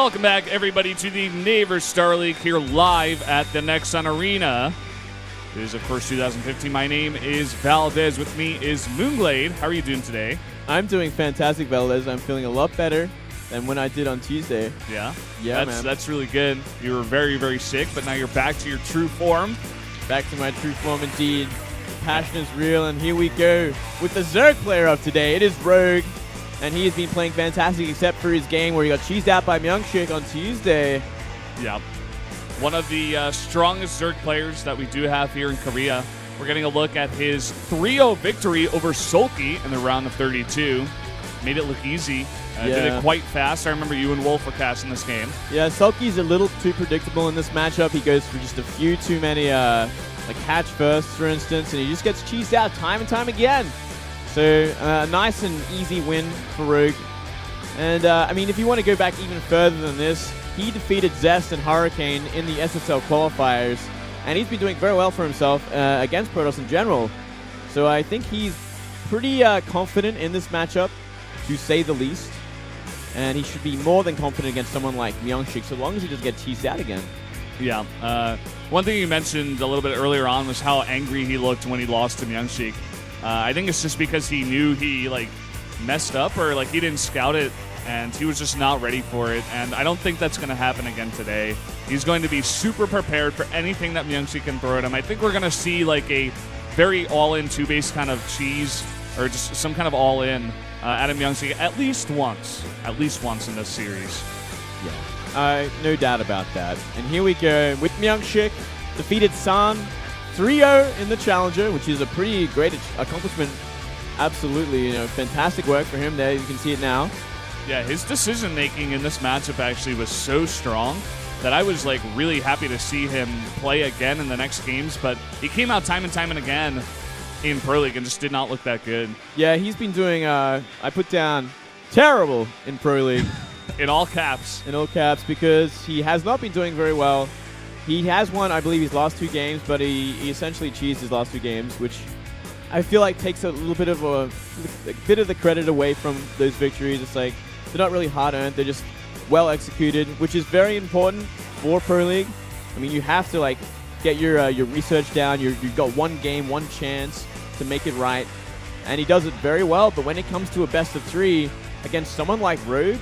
Welcome back, everybody, to the Naver Star League here live at the Nexon Arena. It is, of course, 2015. My name is Valdez. With me is Moonglade. How are you doing today? I'm doing fantastic, Valdez. I'm feeling a lot better than when I did on Tuesday. Yeah? Yeah, That's really good. You were very, very sick, but now you're back to your true form. Back to my true form, indeed. The passion is real, and here we go with the Zerg player of today. It is Rogue, and he has been playing fantastic except for his game where he got cheesed out by MyuNgSiK on Tuesday. Yeah. One of the strongest Zerg players that we do have here in Korea. We're getting a look at his 3-0 victory over Sulky in the round of 32. Made it look easy. Did it quite fast. I remember you and Wolf were casting this game. Yeah, Sulky's a little too predictable in this matchup. He goes for just a few too many like hatch firsts, for instance, and he just gets cheesed out time and time again. So a nice and easy win for Rogue. And I mean, if you want to go back even further than this, he defeated Zest and Hurricane in the SSL qualifiers, and he's been doing very well for himself against Protoss in general. So I think he's pretty confident in this matchup, to say the least. And he should be more than confident against someone like MyuNgSiK, so long as he doesn't get teased out again. Yeah. One thing you mentioned a little bit earlier on was how angry he looked when he lost to MyuNgSiK. I think it's just because he knew he messed up, or he didn't scout it, and he was just not ready for it. And I don't think that's going to happen again today. He's going to be super prepared for anything that MyuNgSiK can throw at him. I think we're going to see a very all-in two-base kind of cheese, or just some kind of all-in Adam MyuNgSiK at least once in this series. Yeah, no doubt about that. And here we go with MyuNgSiK, defeated San 3-0 in the Challenger, which is a pretty great accomplishment. Absolutely, fantastic work for him there. You can see it now. Yeah, his decision making in this matchup actually was so strong that I was really happy to see him play again in the next games. But he came out time and again in Pro League and just did not look that good. Yeah, he's been doing, I put down terrible in Pro League. In all caps. In all caps, because he has not been doing very well. He has won, I believe, his last 2 games, but he essentially cheesed his last 2 games, which I feel like takes a little bit of the credit away from those victories. It's they're not really hard earned; they're just well executed, which is very important for Pro League. I mean, you have to get your research down. You've got one game, one chance to make it right, and he does it very well. But when it comes to a best of 3 against someone like Rogue,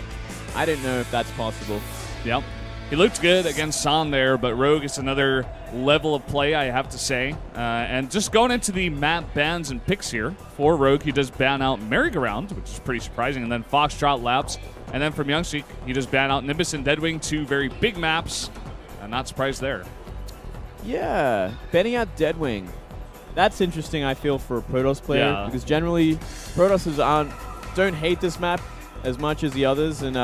I don't know if that's possible. Yep. He looked good against San there, but Rogue is another level of play, I have to say. And just going into the map bans and picks here for Rogue, he does ban out Merry-Go-Round, which is pretty surprising, and then Foxtrot Laps. And then from MyuNgSiK, he does ban out Nimbus and Deadwing, 2 very big maps. Not surprised there. Yeah, banning out Deadwing. That's interesting, I feel, for a Protoss player, because generally Protosses don't hate this map as much as the others, and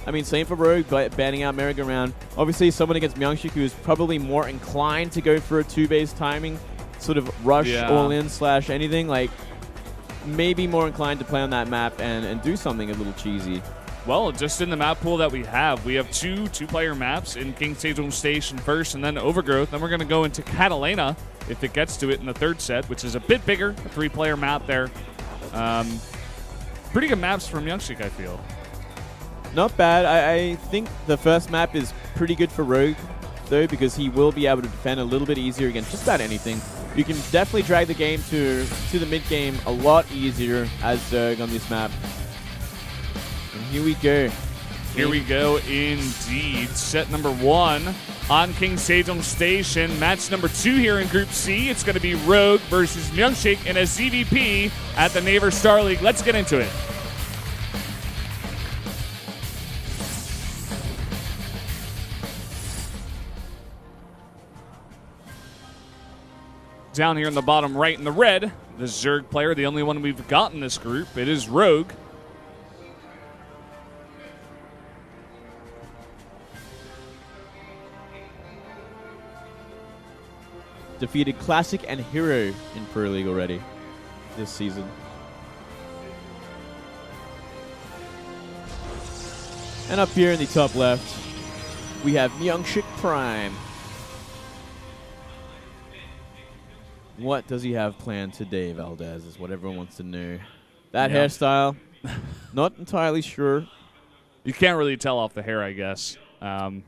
I mean, same for Rogue, but banning out Merry-Go-Round. Obviously, someone against MyuNgSiK who is probably more inclined to go for a 2-base timing, sort of rush all-in / anything, maybe more inclined to play on that map and do something a little cheesy. Well, just in the map pool that we have 2 two-player maps in King Sejong Station first, and then Overgrowth. Then we're going to go into Catalina if it gets to it in the 3rd set, which is a bit bigger, a 3-player map there. Pretty good maps from MyuNgSiK, I feel. Not bad. I think the first map is pretty good for Rogue, though, because he will be able to defend a little bit easier against just about anything. You can definitely drag the game to the mid-game a lot easier as Zerg on this map. And here we go. Here we go indeed. Set number 1 on King Sejong Station. Match number 2 here in Group C. It's going to be Rogue versus MyuNgSiK in a ZVP at the Naver Star League. Let's get into it. Down here in the bottom right in the red, the Zerg player, the only one we've got in this group. It is Rogue. Defeated Classic and Hero in Pro League already this season. And up here in the top left, we have MyuNgSiK Prime. What does he have planned today, Valdez, is what everyone wants to know. That hairstyle, not entirely sure. You can't really tell off the hair, I guess. And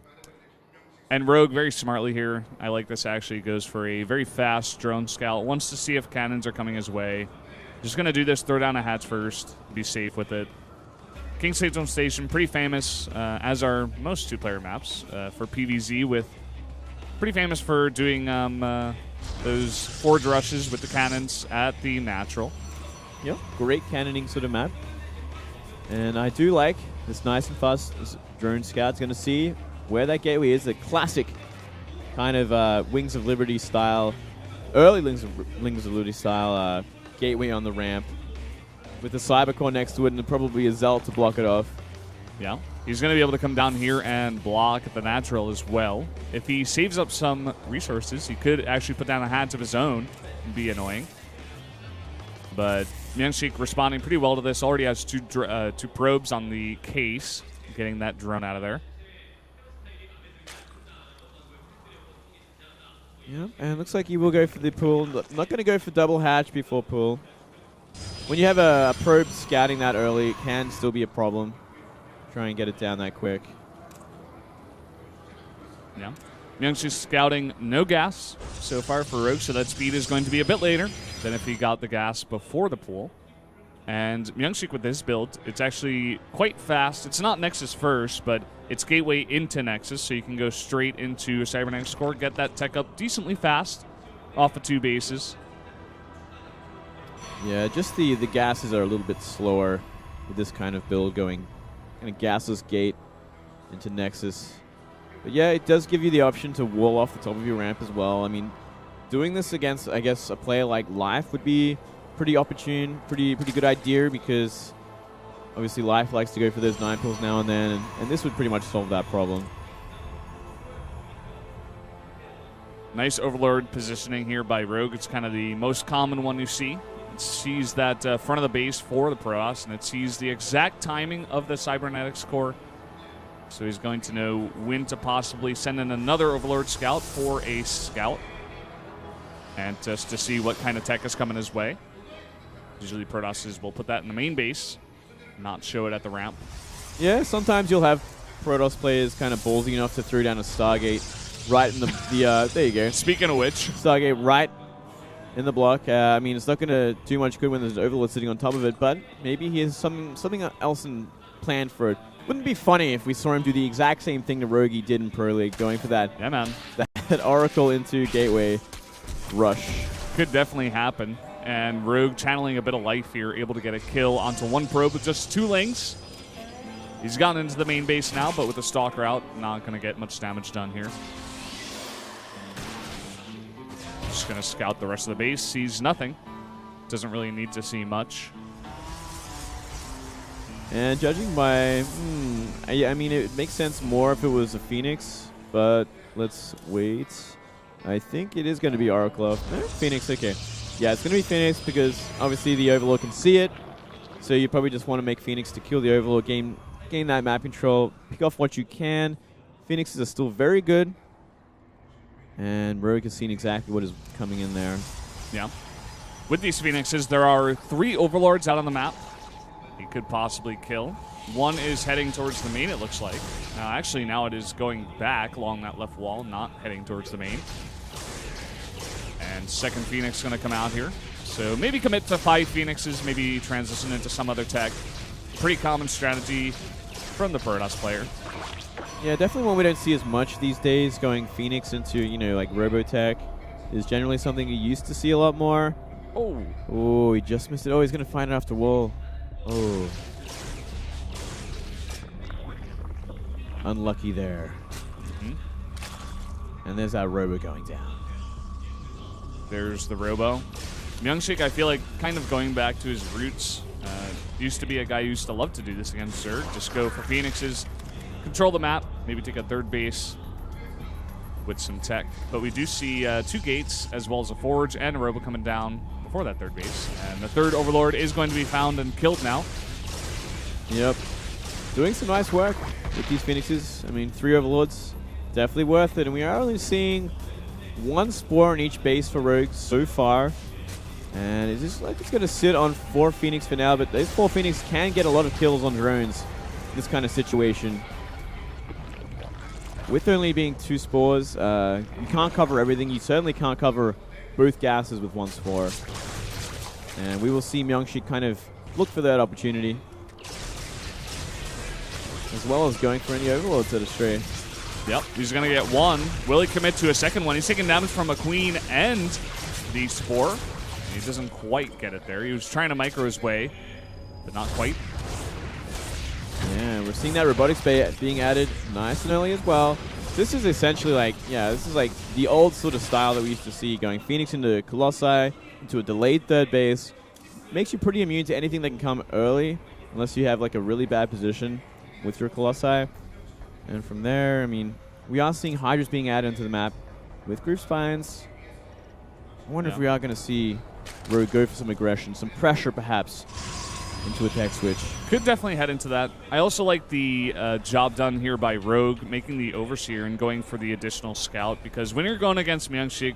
Rogue, very smartly here, I like this actually, goes for a very fast drone scout. Wants to see if cannons are coming his way. Just going to do this, throw down a hatch first, be safe with it. King Sejong Station, pretty famous, as are most two-player maps, for PvZ, with pretty famous for doing those forge rushes with the cannons at the natural. Yep, great cannoning sort of map. And I do like this nice and fast this drone scout's going to see where that gateway is. The classic kind of Wings of Liberty style, early Wings of Liberty style gateway on the ramp with the Cybercore next to it and probably a Zelt to block it off. Yeah, he's going to be able to come down here and block the natural as well. If he saves up some resources, he could actually put down a hatch of his own and be annoying. But MyuNgSiK responding pretty well to this. Already has two probes on the case, getting that drone out of there. Yeah, and it looks like he will go for the pool. Not going to go for double hatch before pool. When you have a probe scouting that early, it can still be a problem. Try and get it down that quick. Yeah. MyuNgSiK scouting no gas so far for Rogue, so that speed is going to be a bit later than if he got the gas before the pool. And MyuNgSiK with this build, it's actually quite fast. It's not Nexus first, but it's gateway into Nexus, so you can go straight into a Cybernetics core, get that tech up decently fast off of 2 bases. Yeah, just the gases are a little bit slower with this kind of build, going kind of gasless gate into Nexus. But yeah, it does give you the option to wall off the top of your ramp as well. I mean, doing this against, I guess, a player like Life would be pretty opportune, pretty good idea, because obviously Life likes to go for those 9 pills now and then, and this would pretty much solve that problem. Nice Overlord positioning here by Rogue. It's kind of the most common one you see. It sees that front of the base for the Protoss, and it sees the exact timing of the Cybernetics core. So he's going to know when to possibly send in another Overlord scout for a scout, and just to see what kind of tech is coming his way. Usually Protosses will put that in the main base, not show it at the ramp. Yeah, sometimes you'll have Protoss players kind of ballsy enough to throw down a Stargate right in the there you go. Speaking of which, Stargate right in the block. I mean, it's not going to do much good when there's an Overlord sitting on top of it, but maybe he has something else planned for it. Wouldn't it be funny if we saw him do the exact same thing to Rogi did in Pro League, going for that, yeah, man, that Oracle into Gateway rush? Could definitely happen. And Rogue channeling a bit of life here, able to get a kill onto 1 probe with just 2 lings. He's gotten into the main base now, but with the Stalker out, not going to get much damage done here. Just going to scout the rest of the base, sees nothing. Doesn't really need to see much. And judging by, I mean, it makes sense more if it was a Phoenix, but let's wait. I think it is going to be Oracle. Phoenix, okay. Yeah, it's going to be Phoenix because obviously the Overlord can see it. So you probably just want to make Phoenix to kill the Overlord, gain that map control, pick off what you can. Phoenixes are still very good. And Rogue has seen exactly what is coming in there. Yeah. With these Phoenixes, there are 3 Overlords out on the map he could possibly kill. 1 is heading towards the main, it looks like. Actually, now it is going back along that left wall, not heading towards the main. And second Phoenix going to come out here. So maybe commit to 5 Phoenixes, maybe transition into some other tech. Pretty common strategy from the Protoss player. Yeah, definitely one we don't see as much these days. Going Phoenix into, you know, like Robotech is generally something you used to see a lot more. Oh, he just missed it. Oh, he's going to find it after wall. Oh. Unlucky there. And there's our Robo going down. There's the Robo. MyuNgSiK, I feel like, kind of going back to his roots. Used to be a guy who used to love to do this against Zerg. Just go for Phoenixes, control the map, maybe take a 3rd base with some tech. But we do see 2 gates, as well as a Forge and a Robo coming down before that 3rd base. And the 3rd Overlord is going to be found and killed now. Yep. Doing some nice work with these Phoenixes. I mean, 3 Overlords, definitely worth it. And we are only seeing 1 Spore on each base for Rogue so far. And it's just like it's going to sit on 4 Phoenix for now, but those 4 Phoenix can get a lot of kills on drones. this kind of situation. With only being 2 spores, you can't cover everything. You certainly can't cover both gases with 1 spore. And we will see MyuNgSiK kind of look for that opportunity, as well as going for any overloads that are stray. Yep, he's going to get 1. Will he commit to a second one? He's taking damage from a queen and the spore. He doesn't quite get it there. He was trying to micro his way, but not quite. Yeah, we're seeing that robotics being added nice and early as well. This is essentially like, yeah, this is like the old sort of style that we used to see, going Phoenix into Colossi, into a delayed third base. Makes you pretty immune to anything that can come early, unless you have like a really bad position with your Colossi. And from there, I mean, we are seeing Hydras being added into the map with Groove Spines. I wonder if we are going to see Rogue go for some aggression, some pressure perhaps, into a tech switch. Could definitely head into that. I also like the job done here by Rogue, making the Overseer and going for the additional scout, because when you're going against MyuNgSiK,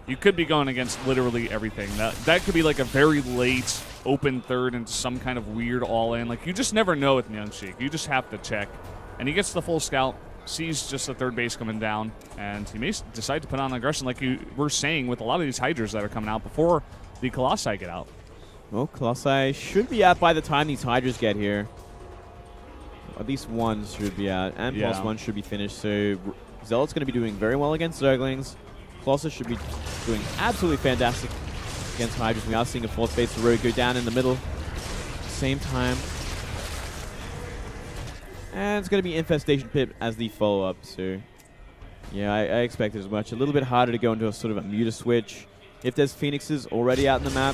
you could be going against literally everything. That could be like a very late open third into some kind of weird all-in. Like, you just never know with MyuNgSiK. You just have to check. And he gets the full scout, sees just the third base coming down, and he may decide to put on aggression like you were saying with a lot of these Hydras that are coming out before the Colossi get out. Well, Colossi should be out by the time these Hydras get here. At least 1 should be out, and plus 1 should be finished. So Zealot's going to be doing very well against Zerglings. Colossus should be doing absolutely fantastic against Hydras. We are seeing a 4th base Rogue go down in the middle. Same time. And it's going to be Infestation Pit as the follow-up. So, yeah, I expected as much. A little bit harder to go into a sort of a muta switch if there's Phoenixes already out in the map.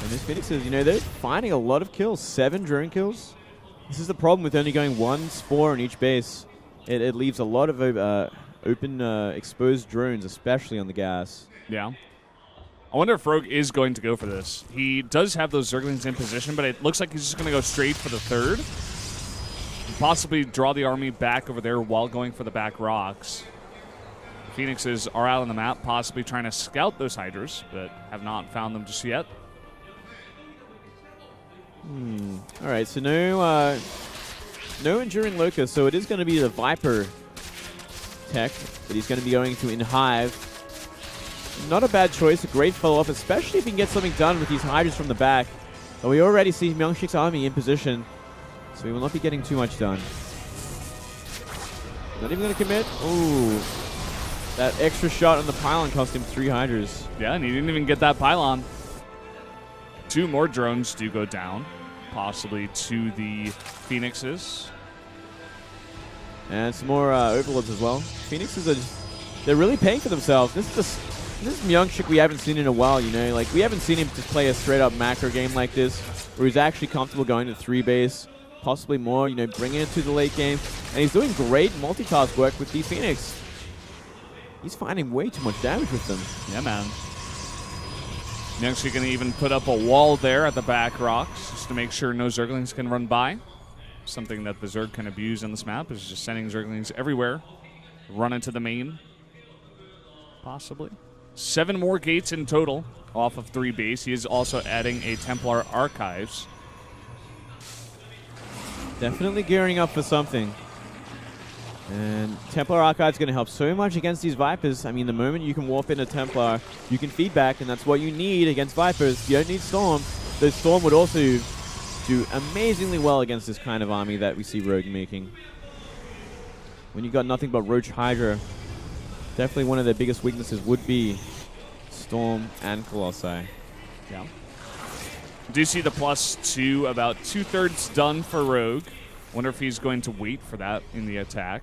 And these Phoenixes, you know, they're finding a lot of kills. 7 drone kills. This is the problem with only going 1 spore on each base. It leaves a lot of open exposed drones, especially on the gas. Yeah. I wonder if Rogue is going to go for this. He does have those Zerglings in position, but it looks like he's just going to go straight for the third. And possibly draw the army back over there while going for the back rocks. The Phoenixes are out on the map, possibly trying to scout those Hydras, but have not found them just yet. All right, so no Enduring Locust, so it is going to be the Viper tech that he's going to be going to in Hive. Not a bad choice, a great follow-up, especially if he can get something done with these Hydras from the back. But we already see MyuNgSiK's army in position, so he will not be getting too much done. Not even going to commit. Ooh, that extra shot on the pylon cost him 3 Hydras. Yeah, and he didn't even get that pylon. 2 more drones do go down, possibly to the Phoenixes. And some more Overlords as well. Phoenixes they're really paying for themselves. This is MyuNgSiK we haven't seen in a while, you know. Like, we haven't seen him just play a straight-up macro game like this, where he's actually comfortable going to 3 base, possibly more, you know, bringing it to the late game. And he's doing great multitask work with the Phoenix. He's finding way too much damage with them. Yeah, man. MyuNgSiK going to even put up a wall there at the back rocks just to make sure no Zerglings can run by. Something that the Zerg can abuse on this map is just sending Zerglings everywhere. Run into the main. Possibly. 7 more gates in total off of 3 base. He is also adding a Templar Archives. Definitely gearing up for something. And Templar Archive is going to help so much against these Vipers. I mean, the moment you can warp in a Templar, you can feedback, and that's what you need against Vipers. You don't need Storm. The Storm would also do amazingly well against this kind of army that we see Rogue making. When you got nothing but Roach Hydra, definitely one of their biggest weaknesses would be Storm and Colossi. Yeah. Do see the +2, about 2/3 done for Rogue. Wonder if he's going to wait for that in the attack.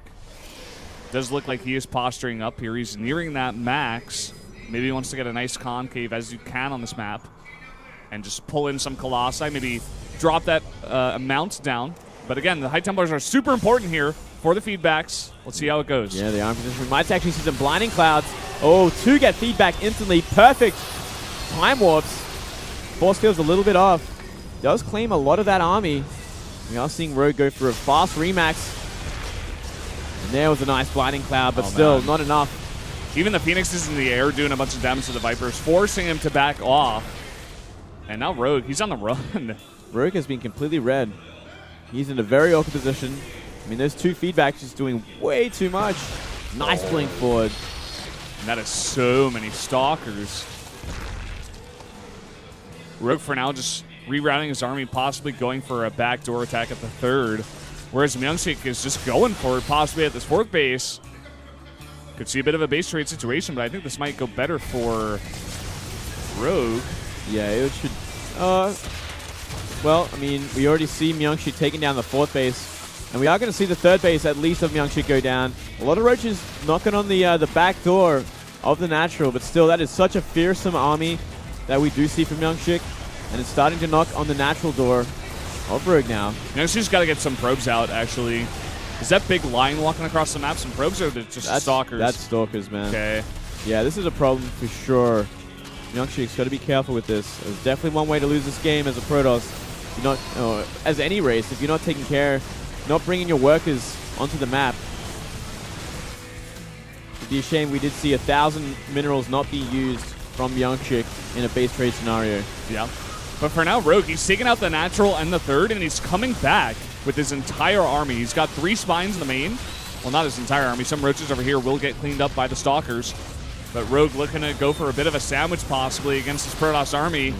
Does look like he is posturing up here. He's nearing that max. Maybe he wants to get a nice concave as you can on this map and just pull in some Colossi, maybe drop that amount down. But again, the High Templars are super important here for the feedbacks. Let's see how it goes. Yeah, they are in position. We might actually see some blinding clouds. Oh, 2 get feedback instantly. Perfect time warps. Force field's a little bit off. Does claim a lot of that army. We are seeing Rogue go for a fast remax. And there was a nice blinding cloud, but still not enough. Even the Phoenix is in the air doing a bunch of damage to the Vipers, forcing him to back off. And now Rogue, he's on the run. Rogue has been completely red. He's in a very awkward position. I mean, those two feedbacks just doing way too much. Nice blink forward. And that is so many stalkers. Rogue for now just rerouting his army, possibly going for a backdoor attack at the third. Whereas MyuNgSiK is just going for it, possibly at this fourth base. Could see a bit of a base trade situation, but I think this might go better for Rogue. Yeah, it should. Well, I mean, we already see MyuNgSiK taking down the fourth base. And we are going to see the third base, at least, of MyuNgSiK go down. A lot of roaches knocking on the back door of the natural, but still, that is such a fearsome army that we do see from MyuNgSiK. And it's starting to knock on the natural door of Rogue now. MyuNgSik's got to get some probes out, actually. Is that big line walking across the map some probes, or just stalkers? That's stalkers, man. Okay. Yeah, this is a problem for sure. MyuNgSik's got to be careful with this. There's definitely one way to lose this game as a Protoss. You're not, as any race, if you're not taking care, not bringing your workers onto the map. It'd be a shame we did see 1,000 minerals not be used from MyuNgSiK in a base trade scenario. Yeah. But for now, Rogue, he's taking out the natural and the third, and he's coming back with his entire army. He's got 3 spines in the main. Well, not his entire army. Some roaches over here will get cleaned up by the stalkers. But Rogue looking to go for a bit of a sandwich possibly against his Protoss army.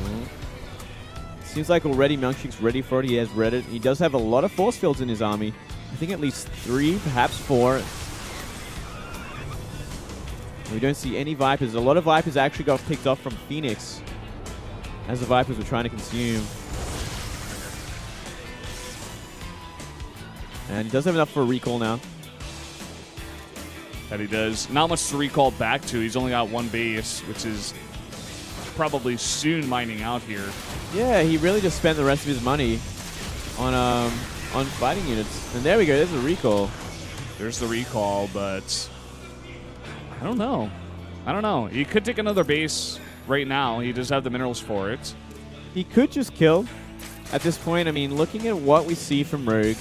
Seems like already MyuNgSik's ready for it. He has read it. He does have a lot of force fields in his army. I think at least 3, perhaps 4. We don't see any Vipers. A lot of Vipers actually got picked off from Phoenix as the Vipers were trying to consume. And he does have enough for a recall now. That he does. Not much to recall back to. He's only got 1 base, which is probably soon mining out here. Yeah, he really just spent the rest of his money on fighting units. And there we go. There's a recall. There's the recall, but I don't know. I don't know. He could take another base right now. He does have the minerals for it. He could just kill at this point. I mean, looking at what we see from Rogue,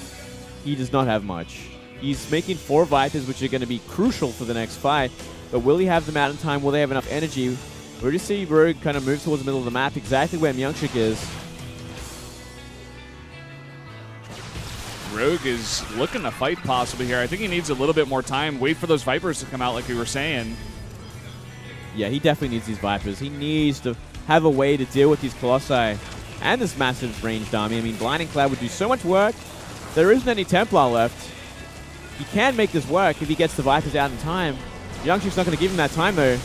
he does not have much. He's making 4 Vipers, which are going to be crucial for the next fight. But will he have them out in time? Will they have enough energy? We're just see Rogue kind of move towards the middle of the map, exactly where MyuNgSiK is. Rogue is looking to fight possibly here. I think he needs a little bit more time. Wait for those Vipers to come out like we were saying. Yeah, he definitely needs these Vipers. He needs to have a way to deal with these Colossi and this massive ranged army. I mean, Blinding Cloud would do so much work. There isn't any Templar left. He can make this work if he gets the Vipers out in time. MyuNgSik's not going to give him that time, though.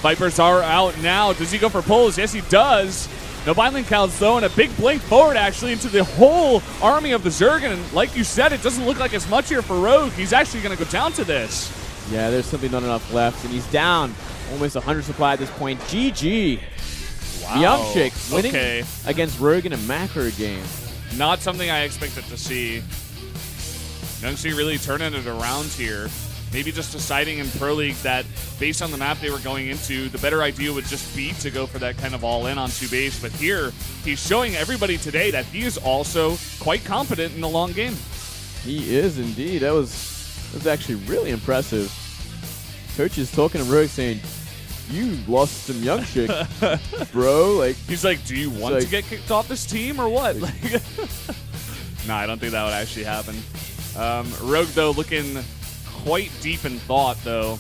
Vipers are out now. Does he go for pulls? Yes, he does. No Blinding Clouds, though, and a big blink forward, actually, into the whole army of the Zerg. And like you said, it doesn't look like as much here for Rogue. He's actually going to go down to this. Yeah, there's simply not enough left, and he's down almost 100 supply at this point. GG. Wow. MyuNgSiK winning against Rogue in a macro game. Not something I expected to see. MyuNgSiK really turning it around here. Maybe just deciding in Pro League that based on the map they were going into, the better idea would just be to go for that kind of all-in on 2 base. But here, he's showing everybody today that he is also quite competent in the long game. He is indeed. That was actually really impressive. Coach is talking to Rogue saying, "You lost to MyuNgSiK, bro." Like he's like, "Do you want to get kicked off this team or what?" No, I don't think that would actually happen. Rogue though looking quite deep in thought, though.